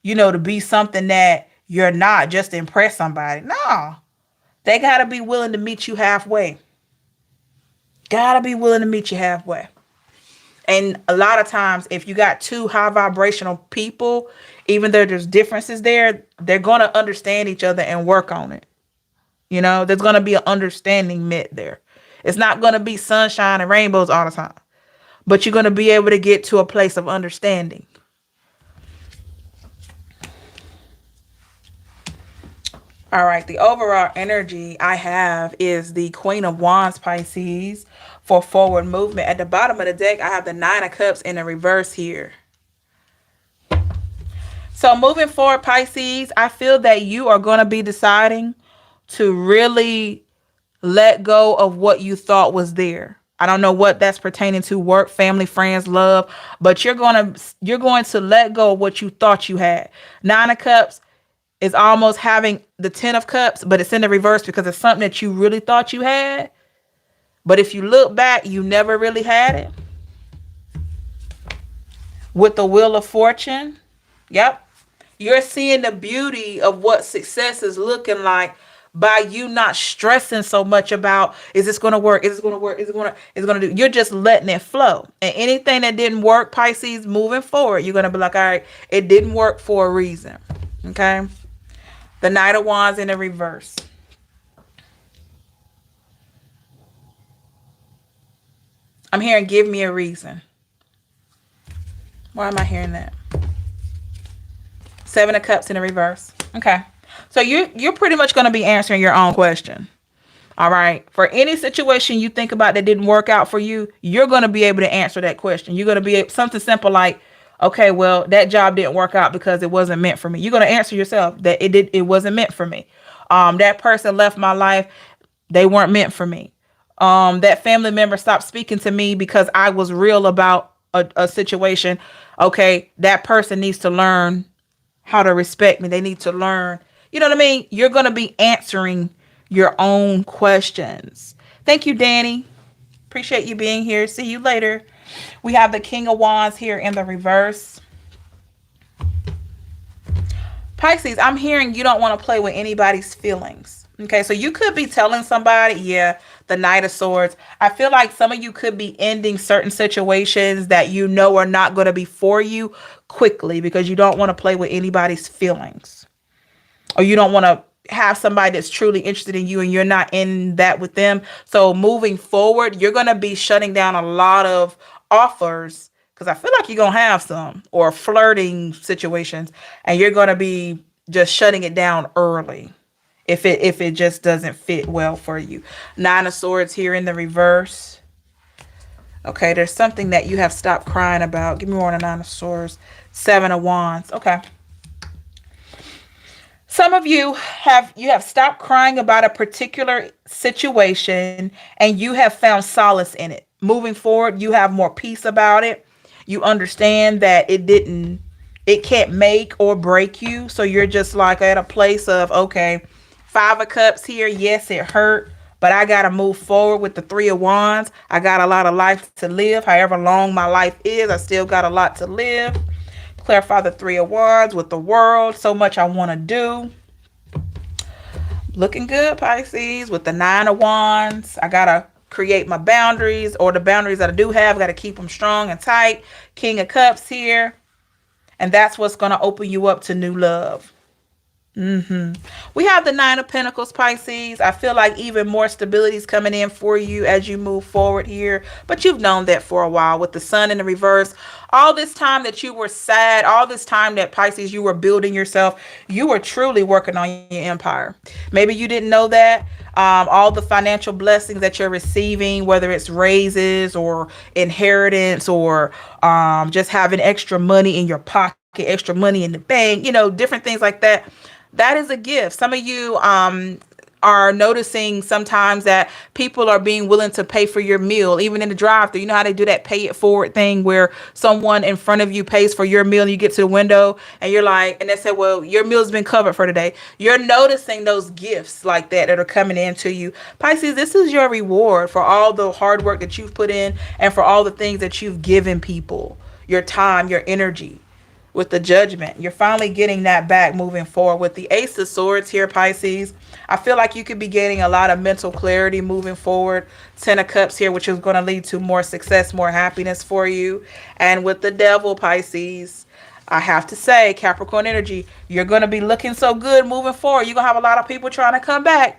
to be something that you're not just to impress somebody. No. They got to be willing to meet you halfway. Got to be willing to meet you halfway. And a lot of times, if you got two high vibrational people, even though there's differences there, they're going to understand each other and work on it. There's going to be an understanding met there. It's not going to be sunshine and rainbows all the time. But you're going to be able to get to a place of understanding. All right, the overall energy I have is the Queen of Wands, Pisces, for forward movement. At the bottom of the deck, I have the Nine of Cups in the reverse here. So moving forward, Pisces, I feel that you are going to be deciding to really let go of what you thought was there. I don't know what that's pertaining to: work, family, friends, love, but you're going to let go of what you thought you had. Nine of Cups is almost having the 10 of Cups, but it's in the reverse because it's something that you really thought you had. But if you look back, you never really had it. With the Wheel of Fortune, yep. You're seeing the beauty of what success is looking like by you not stressing so much about, is this going to work? Is this going to work? Is it going to do? You're just letting it flow. And anything that didn't work, Pisces, moving forward, you're going to be like, all right, it didn't work for a reason. Okay. The Knight of Wands in the reverse. I'm hearing, give me a reason. Why am I hearing that? Seven of Cups in the reverse. Okay. So you're pretty much going to be answering your own question. All right. For any situation you think about that didn't work out for you, you're going to be able to answer that question. You're going to be something simple like, Okay, well, that job didn't work out because it wasn't meant for me. You're going to answer yourself that it wasn't meant for me. That person left my life. They weren't meant for me. That family member stopped speaking to me because I was real about a situation. Okay, that person needs to learn how to respect me. They need to learn. You know what I mean? You're going to be answering your own questions. Thank you, Danny. Appreciate you being here. See you later. We have the King of Wands here in the reverse. Pisces, I'm hearing you don't want to play with anybody's feelings. Okay, so you could be telling somebody, yeah, the Knight of Swords. I feel like some of you could be ending certain situations that you know are not going to be for you quickly because you don't want to play with anybody's feelings. Or you don't want to have somebody that's truly interested in you and you're not in that with them. So moving forward, you're going to be shutting down a lot of offers because I feel like you're going to have some or flirting situations and you're going to be just shutting it down early if it just doesn't fit well for you. Nine of Swords here in the reverse. Okay, there's something that you have stopped crying about. Give me more on the Nine of Swords. Seven of Wands. Okay. Some of you have stopped crying about a particular situation and you have found solace in it. Moving forward, you have more peace about it. You understand that it can't make or break you. So you're just like at a place of, okay, Five of Cups here. Yes, it hurt, but I got to move forward with the Three of Wands. I got a lot of life to live. However long my life is, I still got a lot to live. Clarify the Three of Wands with the World. So much I want to do. Looking good, Pisces, with the Nine of Wands. I got to create my boundaries, or the boundaries that I do have, got to keep them strong and tight. King of Cups here. And that's what's going to open you up to new love. We have the Nine of Pentacles, Pisces. I feel like even more stability is coming in for you as you move forward here. But you've known that for a while with the Sun in the reverse. All this time that you were sad, all this time that Pisces, you were building yourself, you were truly working on your empire. Maybe you didn't know that. All the financial blessings that you're receiving, whether it's raises or inheritance or just having extra money in your pocket, extra money in the bank, different things like that. That is a gift. Some of you are noticing sometimes that people are being willing to pay for your meal, even in the drive-thru. You know how they do that pay it forward thing where someone in front of you pays for your meal and you get to the window and you're like, and they say, well, your meal's been covered for today. You're noticing those gifts like that are coming into you. Pisces, this is your reward for all the hard work that you've put in and for all the things that you've given people, your time, your energy. With the Judgment, you're finally getting that back moving forward. With the Ace of Swords here, Pisces, I feel like you could be getting a lot of mental clarity moving forward. Ten of Cups here, which is going to lead to more success, more happiness for you. And with the Devil, Pisces, I have to say, Capricorn energy, you're going to be looking so good moving forward. You're going to have a lot of people trying to come back.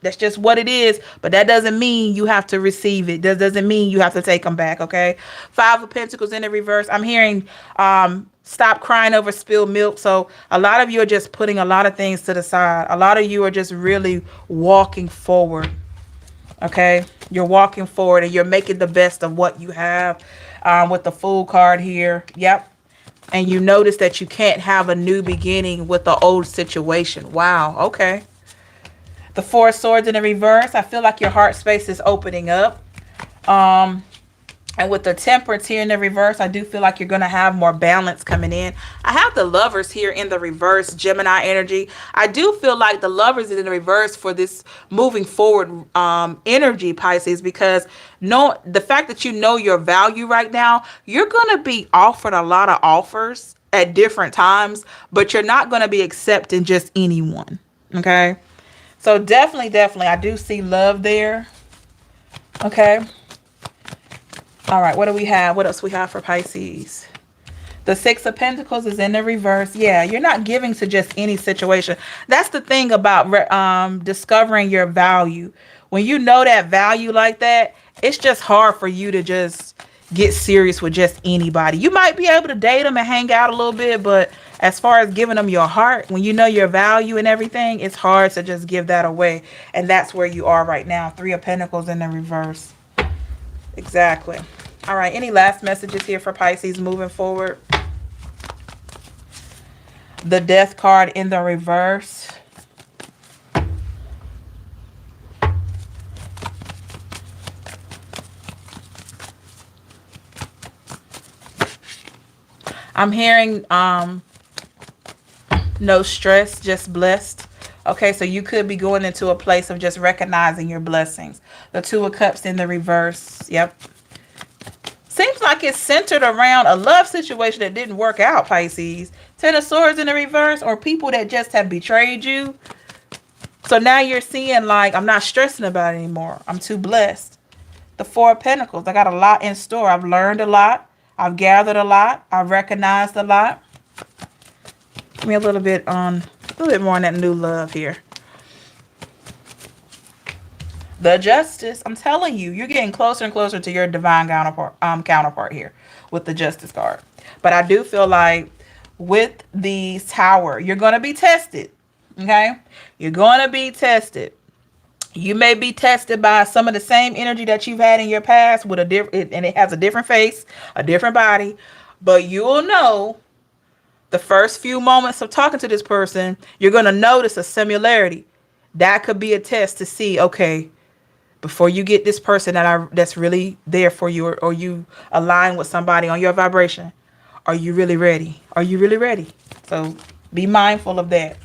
That's just what it is. But that doesn't mean you have to receive it. That doesn't mean you have to take them back, okay? Five of Pentacles in the reverse. I'm hearing stop crying over spilled milk. So a lot of you are just putting a lot of things to the side. A lot of you are just really walking forward, okay? You're walking forward and you're making the best of what you have with the Fool card here. Yep. And you notice that you can't have a new beginning with the old situation. Wow. Okay. The Four of Swords in the reverse. I feel like your heart space is opening up. And with the Temperance here in the reverse, I do feel like you're going to have more balance coming in. I have the Lovers here in the reverse, Gemini energy. I do feel like the Lovers is in the reverse for this moving forward energy, Pisces, because the fact that you know your value right now, you're going to be offered a lot of offers at different times, but you're not going to be accepting just anyone, okay? So definitely, I do see love there, okay? All right, what do we have? What else we have for Pisces? The Six of Pentacles is in the reverse. Yeah, you're not giving to just any situation. That's the thing about discovering your value. When you know that value like that, it's just hard for you to just get serious with just anybody. You might be able to date them and hang out a little bit, but as far as giving them your heart, when you know your value and everything, it's hard to just give that away. And that's where you are right now. Three of Pentacles in the reverse. Exactly. All right, any last messages here for Pisces moving forward? The Death card in the reverse. I'm hearing no stress, just blessed. Okay, so you could be going into a place of just recognizing your blessings. The Two of Cups in the reverse. Yep. Seems like it's centered around a love situation that didn't work out, Pisces. Ten of Swords in the reverse, or people that just have betrayed you. So now you're seeing, like, I'm not stressing about it anymore. I'm too blessed. The Four of Pentacles. I got a lot in store. I've learned a lot. I've gathered a lot. I've recognized a lot. Give me a little bit more on that new love here. The Justice. I'm telling you, you're getting closer and closer to your divine counterpart here with the Justice card. But I do feel like with the Tower, you're going to be tested. Okay? You're going to be tested. You may be tested by some of the same energy that you've had in your past with a different, and it has a different face, a different body. But you'll know the first few moments of talking to this person, you're going to notice a similarity. That could be a test to see, okay, before you get this person that's really there for you, or you align with somebody on your vibration, are you really ready? Are you really ready? So be mindful of that.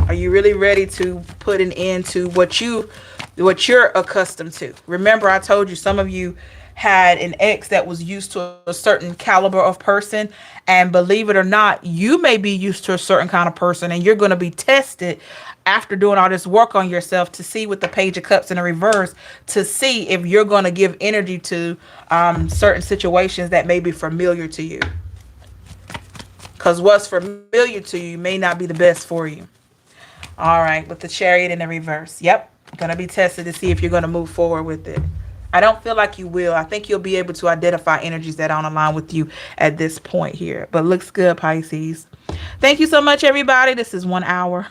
Are you really ready to put an end to what you're accustomed to? Remember, I told you some of you had an ex that was used to a certain caliber of person, and believe it or not, you may be used to a certain kind of person, and you're going to be tested after doing all this work on yourself to see, with the Page of Cups in the reverse, to see if you're going to give energy to certain situations that may be familiar to you, because what's familiar to you may not be the best for you. All right, with the Chariot in the reverse. Yep, going to be tested to see if you're going to move forward with it. I don't feel like you will. I think you'll be able to identify energies that don't align with you at this point here. But looks good, Pisces. Thank you so much, everybody. This is 1 hour.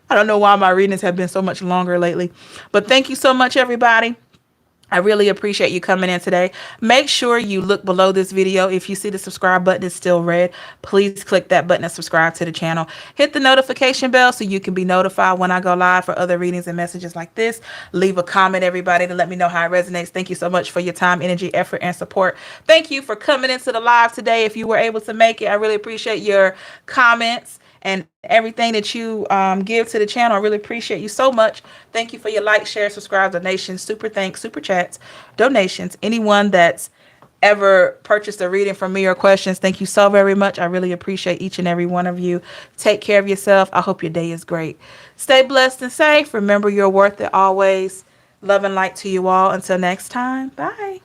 I don't know why my readings have been so much longer lately. But thank you so much, everybody. I really appreciate you coming in today. Make sure you look below this video. If you see the subscribe button is still red, please click that button and subscribe to the channel. Hit the notification bell so you can be notified when I go live for other readings and messages like this. Leave a comment, everybody, to let me know how it resonates. Thank you so much for your time, energy, effort, and support. Thank you for coming into the live today. If you were able to make it, I really appreciate your comments and everything that you give to the channel. I really appreciate you so much. Thank you for your like, share, subscribe, donations, super thanks, super chats, donations. Anyone that's ever purchased a reading from me or questions, thank you so very much. I really appreciate each and every one of you. Take care of yourself. I hope your day is great. Stay blessed and safe. Remember, you're worth it always. Love and light to you all. Until next time. Bye.